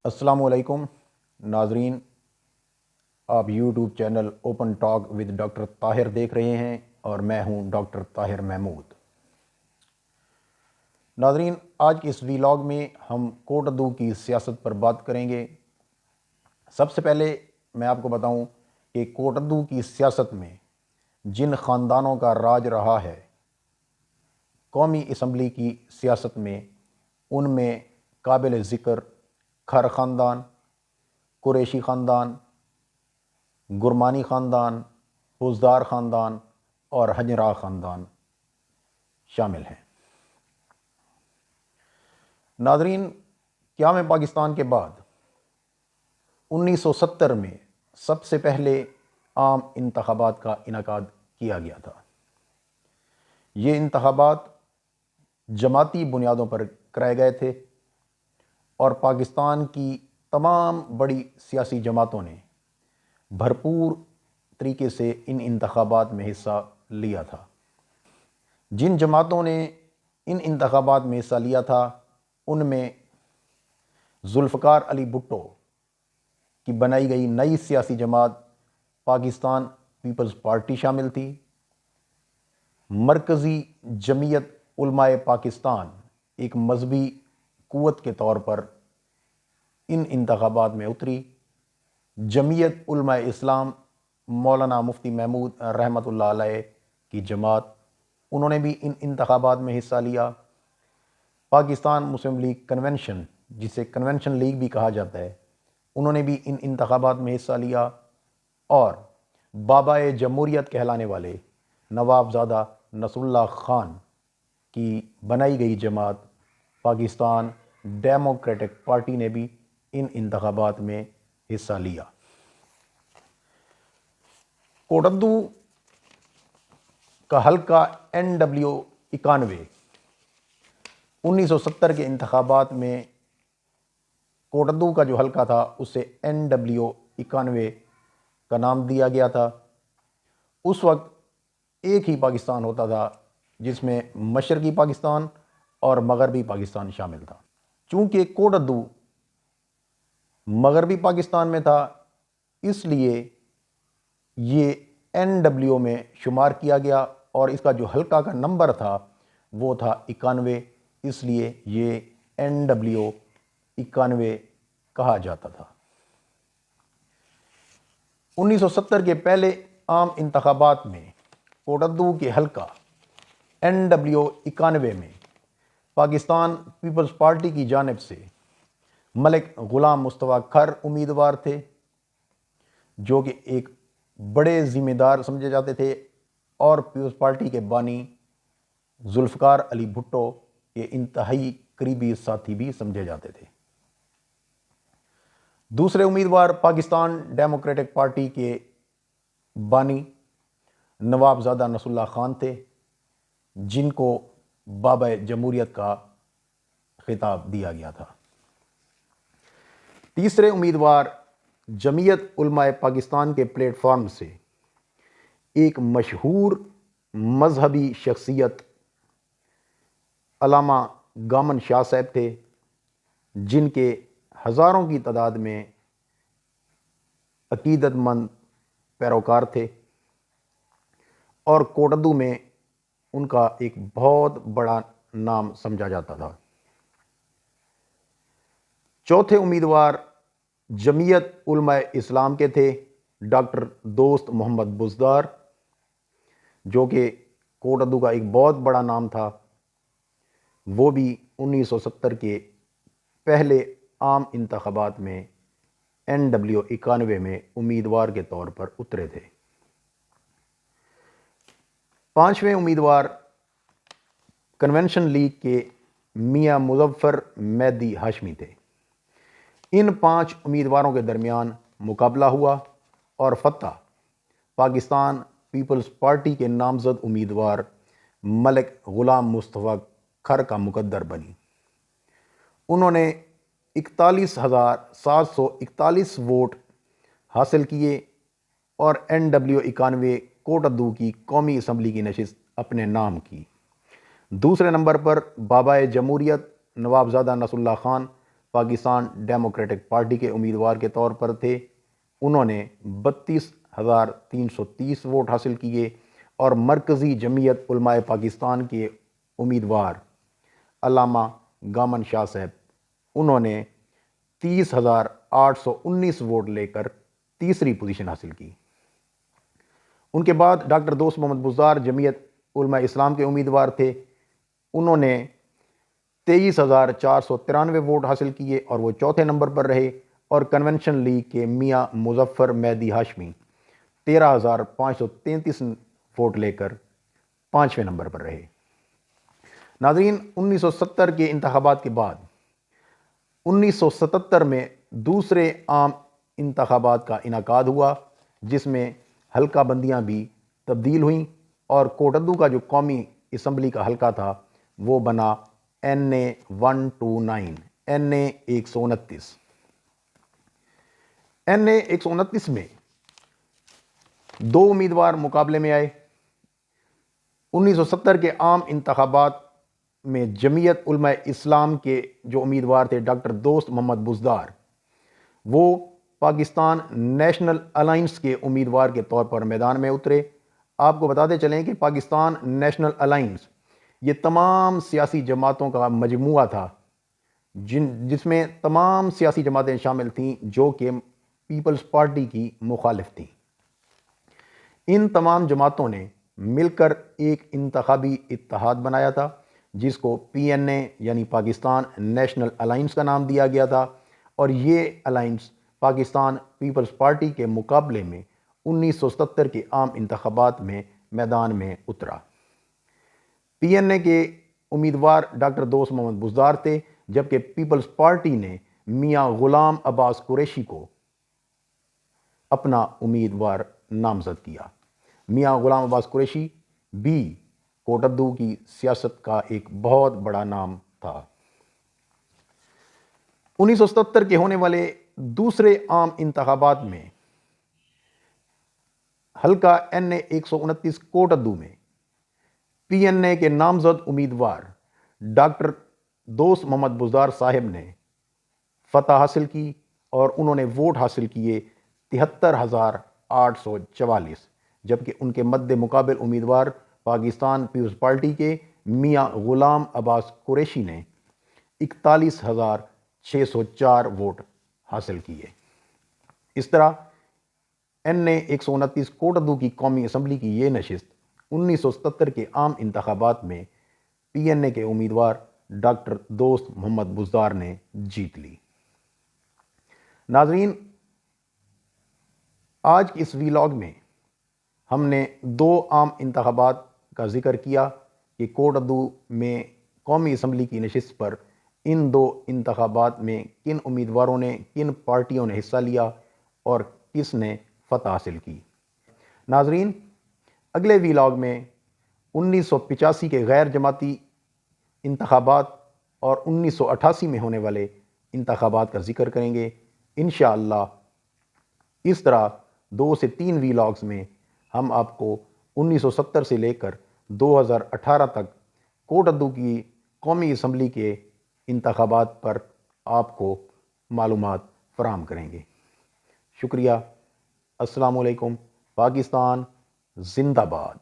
السلام علیکم ناظرین، آپ YouTube channel open talk with doctor Tahir دیکھ رہے ہیں اور میں ہوں ڈاکٹر طاہر محمود۔ ناظرین، آج کے اس ویلاگ میں ہم کوٹادو کی سیاست پر بات کریں گے۔ سب سے پہلے میں آپ کو بتاؤں کہ کوٹادو کی سیاست میں جن خاندانوں کا راج رہا ہے قومی اسمبلی کی سیاست میں، ان میں قابل ذکر کھر خاندان، قریشی خاندان، گرمانی خاندان، حوزدار خاندان اور ہجرا خاندان شامل ہیں۔ ناظرین، قیام پاکستان کے بعد 1970 میں سب سے پہلے عام انتخابات کا انعقاد کیا گیا تھا۔ یہ انتخابات جماعتی بنیادوں پر کرائے گئے تھے اور پاکستان کی تمام بڑی سیاسی جماعتوں نے بھرپور طریقے سے ان انتخابات میں حصہ لیا تھا۔ جن جماعتوں نے ان انتخابات میں حصہ لیا تھا ان میں ذوالفقار علی بھٹو کی بنائی گئی نئی سیاسی جماعت پاکستان پیپلز پارٹی شامل تھی۔ مرکزی جمعیت علماء پاکستان ایک مذہبی قوت کے طور پر ان انتخابات میں اتری۔ جمعیت علماء اسلام مولانا مفتی محمود رحمۃ اللہ علیہ کی جماعت، انہوں نے بھی ان انتخابات میں حصہ لیا۔ پاکستان مسلم لیگ کنونشن، جسے کنونشن لیگ بھی کہا جاتا ہے، انہوں نے بھی ان انتخابات میں حصہ لیا، اور بابائے جمہوریت کہلانے والے نواب زادہ نصر اللہ خان کی بنائی گئی جماعت پاکستان ڈیموکریٹک پارٹی نے بھی ان انتخابات میں حصہ لیا۔ کوٹادو کا حلقہ NW91 1970 کے انتخابات میں کوٹادو کا جو حلقہ تھا اسے NW91 کا نام دیا گیا تھا۔ اس وقت ایک ہی پاکستان ہوتا تھا جس میں مشرقی پاکستان اور مغربی پاکستان شامل تھا۔ چونکہ کوٹادو مغربی پاکستان میں تھا، اس لیے یہ NW میں شمار کیا گیا، اور اس کا جو حلقہ کا نمبر تھا وہ تھا 91، اس لیے یہ NW91 کہا جاتا تھا۔ 1970 کے پہلے عام انتخابات میں کوٹادو کے حلقہ NW91 میں پاکستان پیپلز پارٹی کی جانب سے ملک غلام مصطفیٰ کھر امیدوار تھے، جو کہ ایک بڑے ذمہ دار سمجھے جاتے تھے، اور پیپلز پارٹی کے بانی ذوالفقار علی بھٹو کے انتہائی قریبی ساتھی بھی سمجھے جاتے تھے۔ دوسرے امیدوار پاکستان ڈیموکریٹک پارٹی کے بانی نواب زادہ نصر اللہ خان تھے، جن کو بابا جمہوریت کا خطاب دیا گیا تھا۔ تیسرے امیدوار جمعیت علماء پاکستان کے پلیٹ فارم سے ایک مشہور مذہبی شخصیت علامہ گامن شاہ صاحب تھے، جن کے ہزاروں کی تعداد میں عقیدت مند پیروکار تھے، اور کوٹادو میں ان کا ایک بہت بڑا نام سمجھا جاتا تھا۔ چوتھے امیدوار جمعیت علماء اسلام کے تھے ڈاکٹر دوست محمد بزدار، جو کہ کوٹادو کا ایک بہت بڑا نام تھا۔ وہ بھی 1970 کے پہلے عام انتخابات میں NW91 میں امیدوار کے طور پر اترے تھے۔ پانچویں امیدوار کنونشن لیگ کے میاں مظفر مہدی ہاشمی تھے۔ ان 5 امیدواروں کے درمیان مقابلہ ہوا اور فتح پاکستان پیپلز پارٹی کے نامزد امیدوار ملک غلام مصطفیٰ کھر کا مقدر بنی۔ انہوں نے 41,741 ووٹ حاصل کیے اور NW91 کوٹادو کی قومی اسمبلی کی نشست اپنے نام کی۔ دوسرے نمبر پر بابائے جمہوریت نواب زادہ نصر اللہ خان پاکستان ڈیموکریٹک پارٹی کے امیدوار کے طور پر تھے، انہوں نے 32,330 ووٹ حاصل کیے، اور مرکزی جمعیت علماء پاکستان کے امیدوار علامہ گامن شاہ صاحب، انہوں نے 30,819 ووٹ لے کر تیسری پوزیشن حاصل کی۔ ان کے بعد ڈاکٹر دوست محمد بزدار جمعیت علماء اسلام کے امیدوار تھے، انہوں نے 23,493 ووٹ حاصل کیے اور وہ چوتھے نمبر پر رہے، اور کنونشن لیگ کے میاں مظفر مہدی ہاشمی 13,533 ووٹ لے کر 5ویں نمبر پر رہے۔ ناظرین، 1970 کے انتخابات کے بعد 1977 میں دوسرے عام انتخابات کا انعقاد ہوا، جس میں حلقہ بندیاں بھی تبدیل ہوئیں، اور کوٹدو کا جو قومی اسمبلی کا حلقہ تھا وہ بنا NA 129 NA 129۔ NA 129 میں 2 امیدوار مقابلے میں آئے۔ 1970 کے عام انتخابات میں جمعیت علماء اسلام کے جو امیدوار تھے ڈاکٹر دوست محمد بزدار، وہ پاکستان نیشنل الائنس کے امیدوار کے طور پر میدان میں اترے۔ آپ کو بتاتے چلیں کہ پاکستان نیشنل الائنس یہ تمام سیاسی جماعتوں کا مجموعہ تھا، جس میں تمام سیاسی جماعتیں شامل تھیں جو کہ پیپلز پارٹی کی مخالف تھیں۔ ان تمام جماعتوں نے مل کر ایک انتخابی اتحاد بنایا تھا، جس کو PNA یعنی پاکستان نیشنل الائنس کا نام دیا گیا تھا، اور یہ الائنس پاکستان پیپلز پارٹی کے مقابلے میں 1970 کے عام انتخابات میں میدان میں اترا۔ PNA کے امیدوار ڈاکٹر دوست محمد بزدار تھے، جبکہ پیپلز پارٹی نے میاں غلام عباس قریشی کو اپنا امیدوار نامزد کیا۔ میاں غلام عباس قریشی بھی کوٹدو کی سیاست کا ایک بہت بڑا نام تھا۔ 1970 کے ہونے والے دوسرے عام انتخابات میں حلقہ NA 129 کوٹدو میں PNA کے نامزد امیدوار ڈاکٹر دوست محمد بزدار صاحب نے فتح حاصل کی، اور انہوں نے ووٹ حاصل کیے 73,844، جبکہ ان کے مد مقابل امیدوار پاکستان پیپلز پارٹی کے میاں غلام عباس قریشی نے 41,604 ووٹ حاصل کیے۔ اس طرح NA 129 کوٹدو کی قومی اسمبلی کی یہ نشست 1970 کے عام انتخابات میں PNA کے امیدوار ڈاکٹر دوست محمد بزدار نے جیت لی۔ ناظرین، آج کی اس ویلاگ میں ہم نے 2 عام انتخابات کا ذکر کیا کہ کوٹدو میں قومی اسمبلی کی نشست پر ان 2 انتخابات میں کن امیدواروں نے، کن پارٹیوں نے حصہ لیا اور کس نے فتح حاصل کی۔ ناظرین، اگلے ویلاگ میں 1985 کے غیر جماعتی انتخابات اور 1988 میں ہونے والے انتخابات کا ذکر کریں گے انشاءاللہ۔ اس طرح 2 سے 3 ویلاگز میں ہم آپ کو 1970 سے لے کر 2018 تک کوٹدو کی قومی اسمبلی کے انتخابات پر آپ کو معلومات فراہم کریں گے۔ شکریہ۔ السلام علیکم۔ پاکستان زندہ باد۔